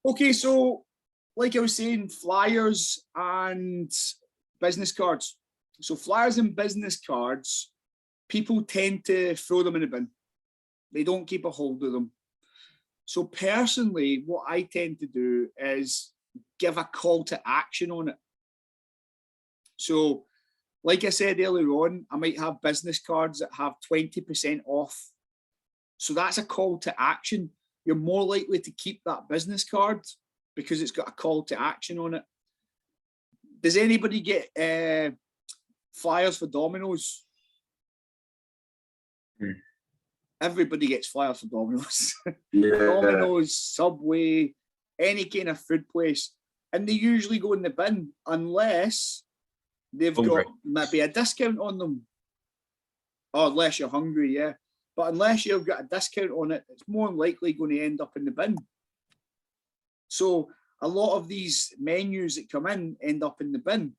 Okay, so like I was saying, flyers and business cards. So flyers and business cards, people tend to throw them in the bin. They don't keep a hold of them. So personally, what I tend to do is give a call to action on it. So like I said earlier on, I might have business cards that have 20% off. So that's a call to action. You're more likely to keep that business card because it's got a call to action on it. Does anybody get flyers for Domino's? Everybody gets flyers for Domino's. Yeah. Domino's, Subway, any kind of food place. And they usually go in the bin unless they've got maybe a discount on them. Or unless you're hungry, yeah. But unless you've got a discount on it, it's more likely going to end up in the bin. So a lot of these menus that come in end up in the bin.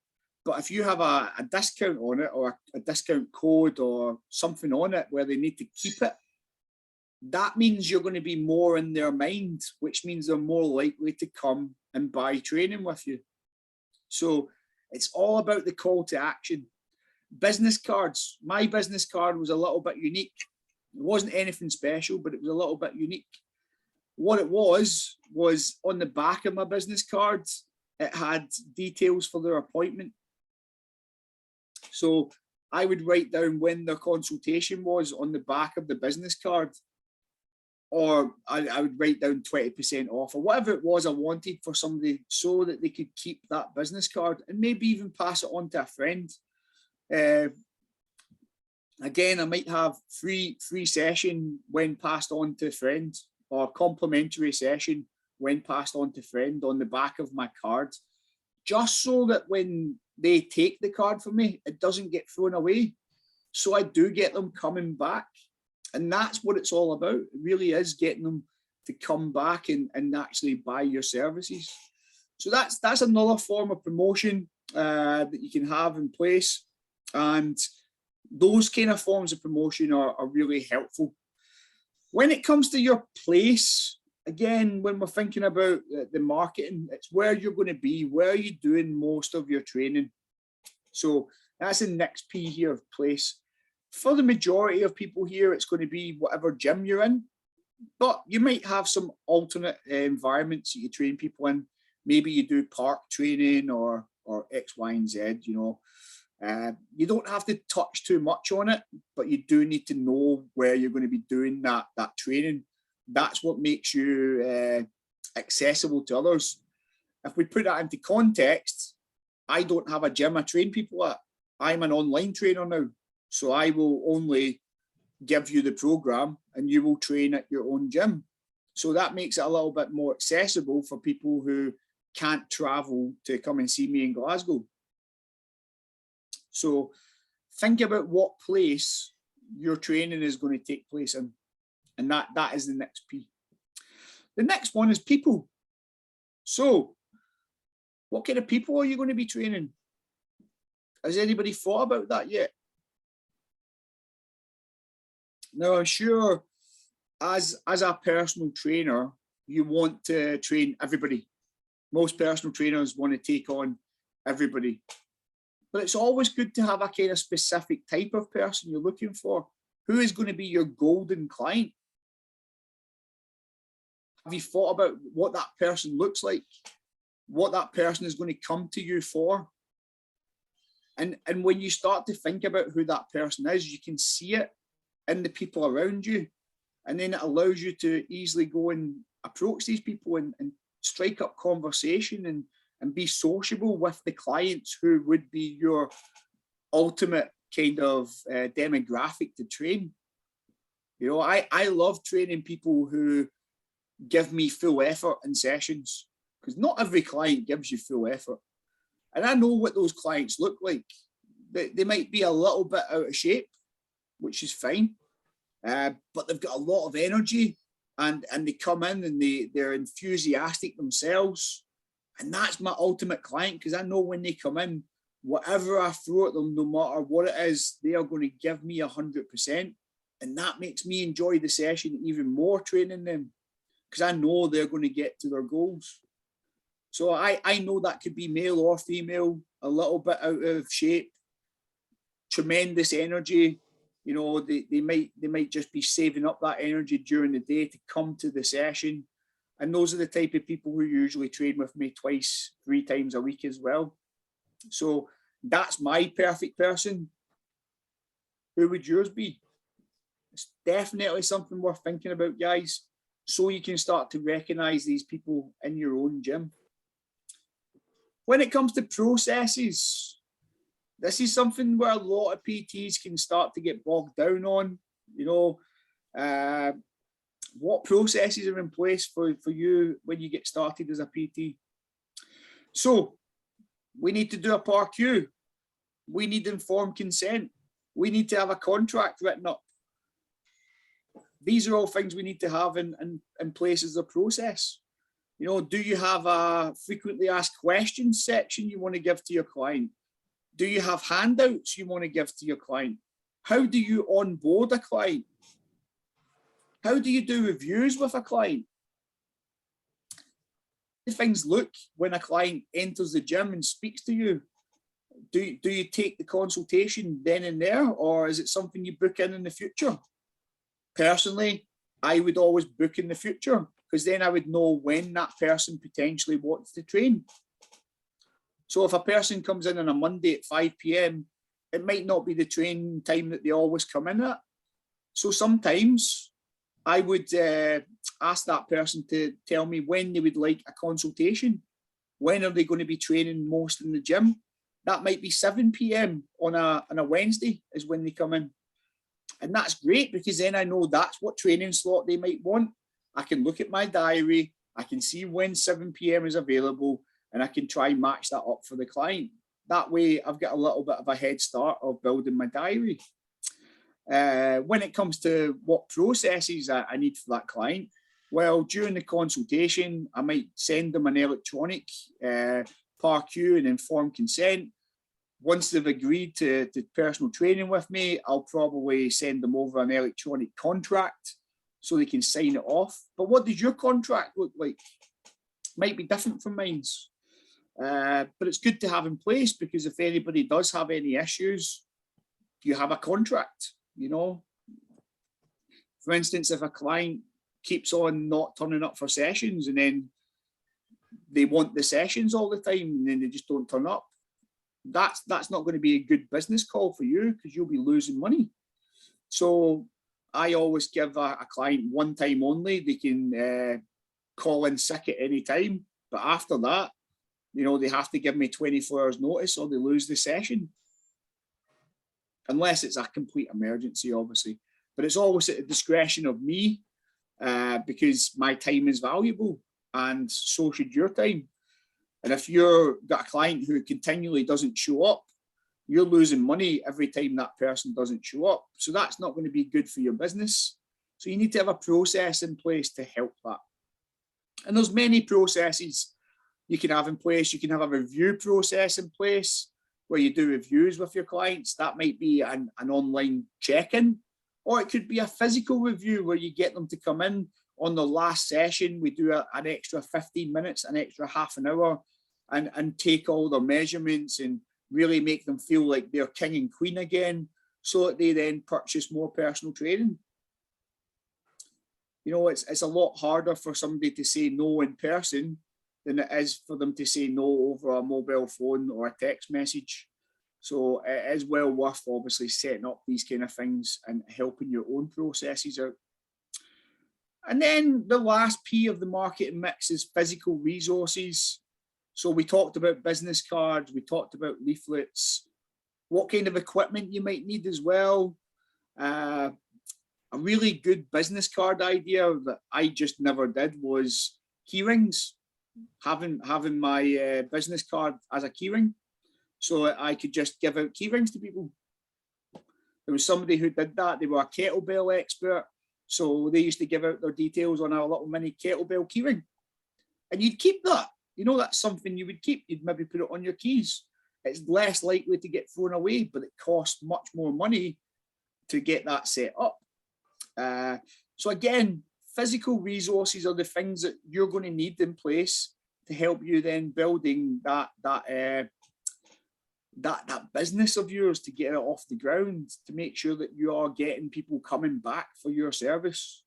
But if you have a discount on it or a discount code or something on it where they need to keep it, that means you're going to be more in their mind, which means they're more likely to come and buy training with you. So it's all about the call to action. Business cards. My business card was a little bit unique. It wasn't anything special, but it was a little bit unique. What it was on the back of my business card, it had details for their appointment. So I would write down when their consultation was on the back of the business card, or I would write down 20% off or whatever it was I wanted for somebody so that they could keep that business card and maybe even pass it on to a friend. Again, I might have free session when passed on to a friend or complimentary session when passed on to friend on the back of my card, just so that when they take the card from me, it doesn't get thrown away. So I do get them coming back. And that's what it's all about. It really is getting them to come back and actually buy your services. So that's another form of promotion that you can have in place. And those kind of forms of promotion are really helpful. When it comes to your place, again, when we're thinking about the marketing, it's where you're going to be, where are you doing most of your training. So that's the next P here of place. For the majority of people here, it's going to be whatever gym you're in, but you might have some alternate environments that you train people in. Maybe you do park training or X, Y, and Z, you know. You don't have to touch too much on it, but you do need to know where you're going to be doing that training. That's what makes you accessible to others. If we put that into context, I don't have a gym I train people at. I'm an online trainer now. So I will only give you the program and you will train at your own gym. So that makes it a little bit more accessible for people who can't travel to come and see me in Glasgow. So think about what place your training is going to take place in. And that is the next P. The next one is people. So what kind of people are you going to be training? Has anybody thought about that yet? Now, I'm sure as a personal trainer, you want to train everybody. Most personal trainers want to take on everybody. But it's always good to have a kind of specific type of person you're looking for. Who is going to be your golden client? Have you thought about what that person looks like? What that person is going to come to you for? And when you start to think about who that person is, you can see it in the people around you. And then it allows you to easily go and approach these people and strike up conversation and be sociable with the clients who would be your ultimate kind of demographic to train. You know, I love training people who give me full effort in sessions, because not every client gives you full effort. And I know what those clients look like. They might be a little bit out of shape, which is fine, but they've got a lot of energy and they come in and they're enthusiastic themselves. And that's my ultimate client, because I know when they come in, whatever I throw at them, no matter what it is, they are going to give me 100%. And that makes me enjoy the session even more training them, because I know they're going to get to their goals. So I know that could be male or female, a little bit out of shape, tremendous energy. You know, they might just be saving up that energy during the day to come to the session. And those are the type of people who usually train with me twice, 3 times a week as well. So that's my perfect person. Who would yours be? It's definitely something worth thinking about, guys, so you can start to recognize these people in your own gym. When it comes to processes, this is something where a lot of PTs can start to get bogged down on. You know, what processes are in place for you when you get started as a PT? So we need to do a PAR-Q. We need informed consent. We need to have a contract written up. These are all things we need to have in place as a process. You know, do you have a frequently asked questions section you want to give to your client? Do you have handouts you want to give to your client? How do you onboard a client? How do you do reviews with a client? How do things look when a client enters the gym and speaks to you? Do you take the consultation then and there, or is it something you book in the future? Personally, I would always book in the future, because then I would know when that person potentially wants to train. So if a person comes in on a Monday at 5 p.m, it might not be the training time that they always come in at. So sometimes I would ask that person to tell me when they would like a consultation. When are they going to be training most in the gym? That might be 7 p.m. on a Wednesday is when they come in. And that's great, because then I know that's what training slot they might want. I can look at my diary, I can see when 7 p.m. is available, and I can try and match that up for the client. That way I've got a little bit of a head start of building my diary. When it comes to what processes I need for that client, well, during the consultation, I might send them an electronic PAR-Q and informed consent. Once they've agreed to personal training with me, I'll probably send them over an electronic contract so they can sign it off. But what does your contract look like? Might be different from mine's. But it's good to have in place, because if anybody does have any issues, you have a contract, you know. For instance, if a client keeps on not turning up for sessions and then they want the sessions all the time and then they just don't turn up, that's not going to be a good business call for you, because you'll be losing money. So I always give a client one time only. They can call in sick at any time, but after that, you know, they have to give me 24 hours notice or they lose the session. Unless it's a complete emergency, obviously. But it's always at the discretion of me, because my time is valuable, and so should your time. And if you've got a client who continually doesn't show up, you're losing money every time that person doesn't show up. So that's not going to be good for your business. So you need to have a process in place to help that. And there's many processes you can have in place. You can have a review process in place where you do reviews with your clients. That might be an online check-in, or it could be a physical review where you get them to come in on the last session. We do an extra 15 minutes, an extra half an hour, and take all their measurements and really make them feel like they're king and queen again, so that they then purchase more personal training. You know, it's a lot harder for somebody to say no in person than it is for them to say no over a mobile phone or a text message. So it is well worth obviously setting up these kind of things and helping your own processes out. And then the last P of the marketing mix is physical resources. So we talked about business cards, we talked about leaflets, what kind of equipment you might need as well. A really good business card idea that I just never did was key rings. Having my business card as a keyring, so I could just give out key rings to people. There was somebody who did that. They were a kettlebell expert, so they used to give out their details on a little mini kettlebell keyring, and you'd keep that. You know, that's something you would keep. You'd maybe put it on your keys. It's less likely to get thrown away, but it costs much more money to get that set up. So again, physical resources are the things that you're going to need in place to help you then building that business of yours, to get it off the ground, to make sure that you are getting people coming back for your service.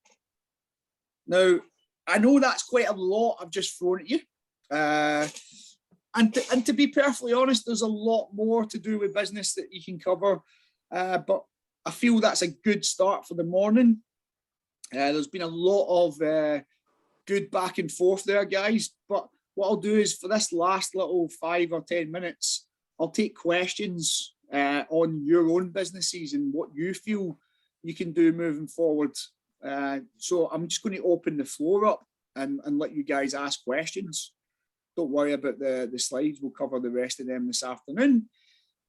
Now, I know that's quite a lot I've just thrown at you. And to be perfectly honest, there's a lot more to do with business that you can cover. But I feel that's a good start for the morning. There's been a lot of good back and forth there, guys. But what I'll do is, for this last little 5 or 10 minutes, I'll take questions on your own businesses and what you feel you can do moving forward. So I'm just going to open the floor up and let you guys ask questions. Don't worry about the slides. We'll cover the rest of them this afternoon.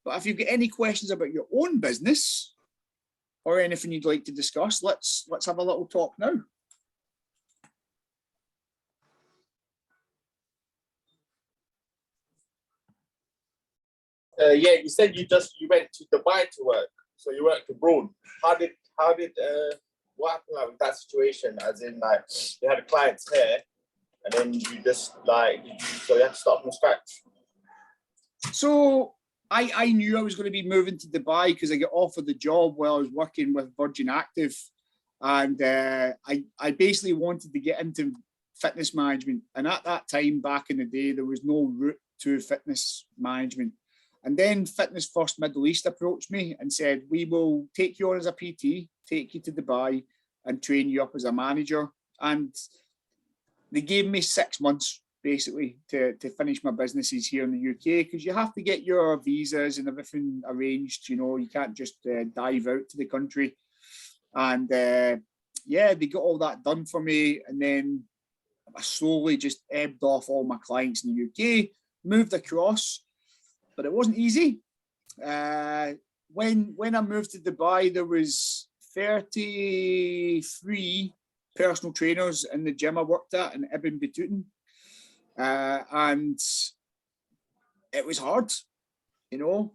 But if you've got any questions about your own business or anything you'd like to discuss, let's have a little talk now. Yeah, you said you went to Dubai to work, so you worked abroad. What happened with that situation? As in, like, you had clients here, and then you just so you had to start from scratch. So I knew I was going to be moving to Dubai because I got offered the job while I was working with Virgin Active, and I basically wanted to get into fitness management. And at that time, back in the day, there was no route to fitness management. And then Fitness First Middle East approached me and said, we will take you on as a PT, take you to Dubai and train you up as a manager. And they gave me 6 months basically to finish my businesses here in the UK, because you have to get your visas and everything arranged. You know, you can't just dive out to the country. And yeah, they got all that done for me. And then I slowly just ebbed off all my clients in the UK, moved across. But it wasn't easy. When I moved to Dubai, there was 33 personal trainers in the gym I worked at in Acumen Pt1, and it was hard. You know,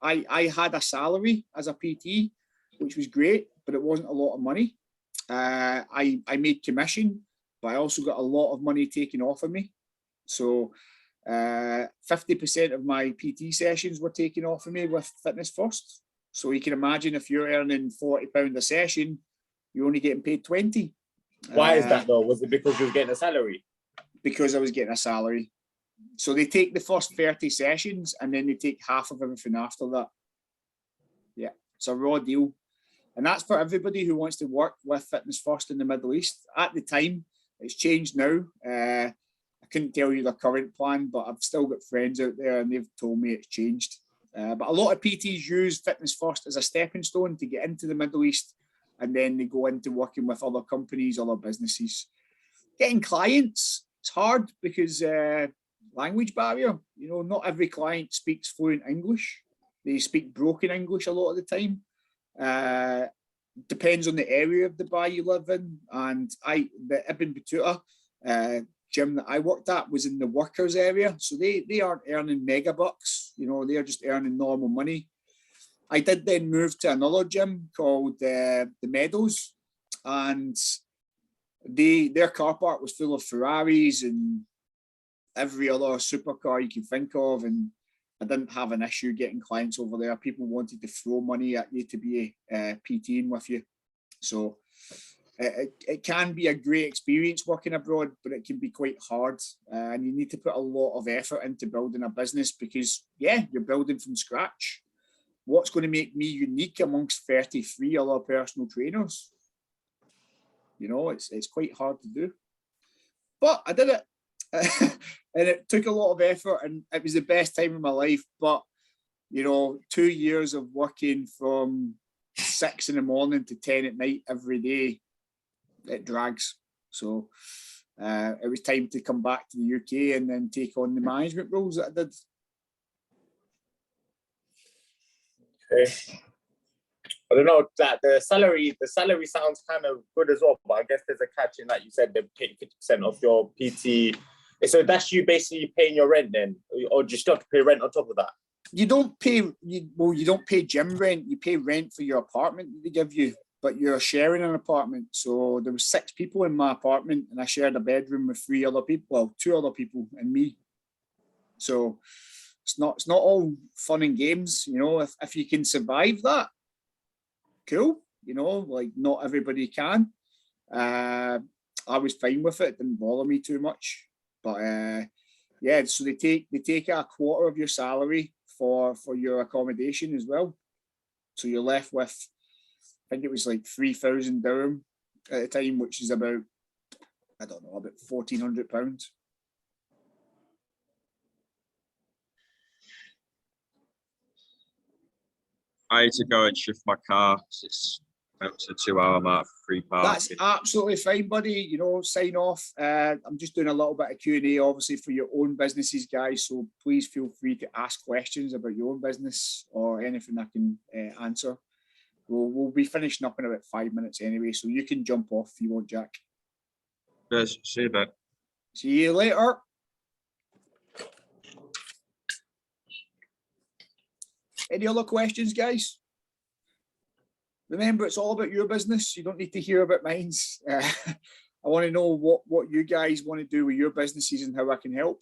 I had a salary as a PT, which was great, but it wasn't a lot of money. I made commission, but I also got a lot of money taken off of me. So 50% of my PT sessions were taken off of me with Fitness First. So you can imagine, if you're earning £40 a session, you're only getting paid 20. Why is that though? Was it because you were getting a salary? Because I was getting a salary. So they take the first 30 sessions and then they take half of everything after that. Yeah, it's a raw deal. And that's for everybody who wants to work with Fitness First in the Middle East. At the time, it's changed now. I couldn't tell you the current plan, but I've still got friends out there and they've told me it's changed. But a lot of PTs use Fitness First as a stepping stone to get into the Middle East, and then they go into working with other companies, other businesses. Getting clients, it's hard because language barrier. You know, not every client speaks fluent English. They speak broken English a lot of the time. Depends on the area of Dubai you live in. And the Ibn Battuta gym that I worked at was in the workers area, so they aren't earning mega bucks. You know, they're just earning normal money. I did then move to another gym called the Meadows, and their car park was full of Ferraris and every other supercar you can think of, and I didn't have an issue getting clients over there. People wanted to throw money at you to be PTing with you. So it can be a great experience working abroad, but it can be quite hard, and you need to put a lot of effort into building a business because, yeah, you're building from scratch. What's going to make me unique amongst 33 other personal trainers? You know, it's quite hard to do. But I did it. And it took a lot of effort, and it was the best time of my life. But, you know, 2 years of working from 6 in the morning to 10 at night every day, it drags. So it was time to come back to the UK and then take on the management roles that I did. Okay. I don't know, that the salary sounds kind of good as well, but I guess there's a catch in that you said they take 50% of your PT. So that's you basically paying your rent then, or do you still have to pay rent on top of that? You don't pay, you don't pay gym rent. You pay rent for your apartment that they give you. but you're sharing an apartment. So there was 6 people in my apartment, and I shared a bedroom with 3 other people, well, 2 other people and me. So it's not all fun and games, you know. If you can survive that, cool. You know, like not everybody can. I was fine with it; didn't bother me too much. But yeah, so they take a quarter of your salary for your accommodation as well. So you're left with, I think it was like 3,000 dirham at the time, which is about, I don't know, about £1,400. I had to go and shift my car because it's out to 2-hour mark for free parking. That's absolutely fine, buddy. You know, sign off. I'm just doing a little bit of Q&A, obviously, for your own businesses, guys. So please feel free to ask questions about your own business or anything I can answer. We'll be finishing up in about 5 minutes anyway, so you can jump off if you want, Jack. Yes, see you then. See you later. Any other questions, guys? Remember, it's all about your business. You don't need to hear about mine. I want to know what you guys want to do with your businesses and how I can help.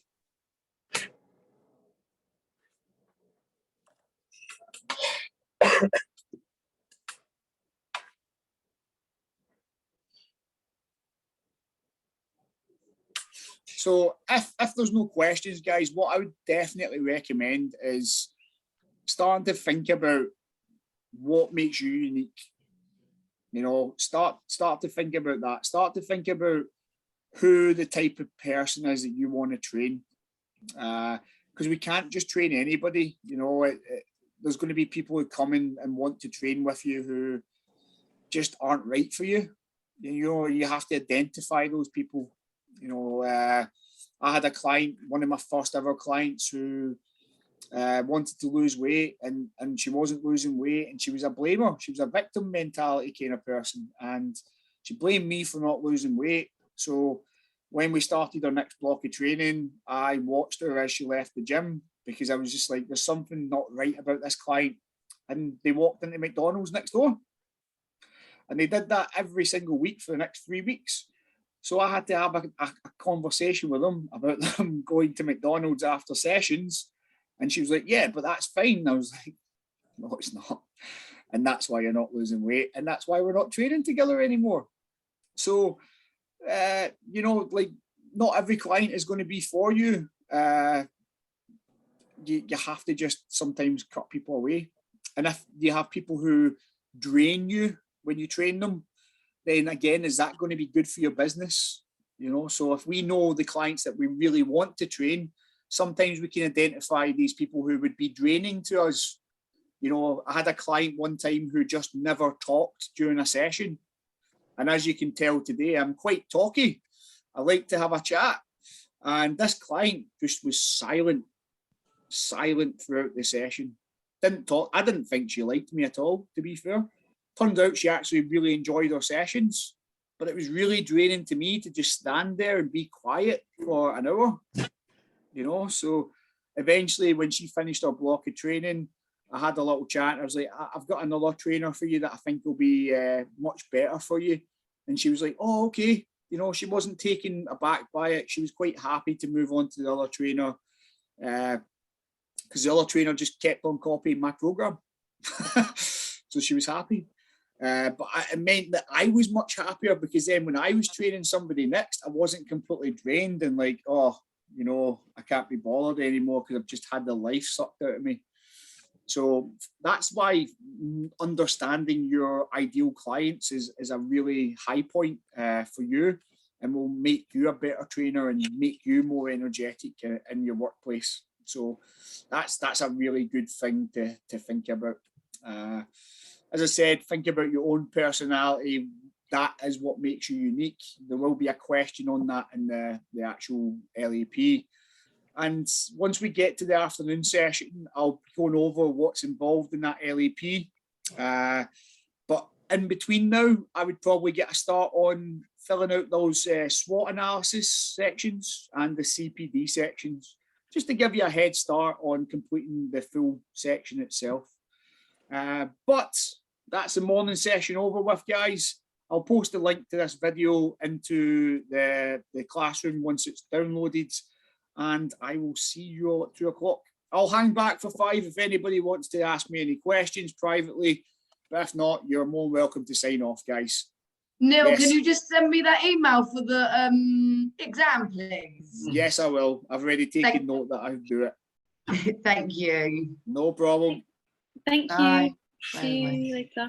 So if there's no questions, guys, what I would definitely recommend is starting to think about what makes you unique. You know, start to think about that. Start to think about who the type of person is that you want to train. Because we can't just train anybody. You know, there's going to be people who come in and want to train with you who just aren't right for you. You know, you have to identify those people. You know, I had a client, one of my first ever clients, who wanted to lose weight, and she wasn't losing weight, and she was a blamer. She was a victim mentality kind of person, and she blamed me for not losing weight. So when we started our next block of training, I watched her as she left the gym, because I was just like, there's something not right about this client. And they walked into McDonald's next door, and they did that every single week for the next 3 weeks. So I had to have a conversation with them about them going to McDonald's after sessions. And she was like, yeah, but that's fine. And I was like, no, it's not. And that's why you're not losing weight. And that's why we're not training together anymore. So, you know, like, not every client is going to be for you. You have to just sometimes cut people away. And if you have people who drain you when you train them, then again, is that going to be good for your business? You know, so if we know the clients that we really want to train, sometimes we can identify these people who would be draining to us. You know, I had a client one time who just never talked during a session. And as you can tell today, I'm quite talky. I like to have a chat. And this client just was silent throughout the session. Didn't talk. I didn't think she liked me at all, to be fair. Turns out she actually really enjoyed her sessions, but it was really draining to me to just stand there and be quiet for an hour, you know. So eventually, when she finished her block of training, I had a little chat. I was like, I've got another trainer for you that I think will be much better for you. And she was like, oh, okay. You know, she wasn't taken aback by it. She was quite happy to move on to the other trainer, because the other trainer just kept on copying my program. So she was happy. But it meant that I was much happier, because then when I was training somebody next, I wasn't completely drained and like, oh, you know, I can't be bothered anymore because I've just had the life sucked out of me. So that's why understanding your ideal clients is a really high point for you, and will make you a better trainer and make you more energetic in your workplace. So that's a really good thing to think about. As I said, think about your own personality. That is what makes you unique. There will be a question on that in the actual LAP. And once we get to the afternoon session, I'll be going over what's involved in that LAP. But in between now, I would probably get a start on filling out those SWOT analysis sections and the CPD sections, just to give you a head start on completing the full section itself. But that's the morning session over with, guys. I'll post a link to this video into the classroom once it's downloaded, and I will see you all at 2 o'clock. I'll hang back for 5 if anybody wants to ask me any questions privately, but if not, you're more than welcome to sign off, guys. Neil, Yes. can you just send me that email for the exam, please? Yes, I will. I've already taken note that I'll do it. Thank you. No problem. Thank Bye. you. See you later.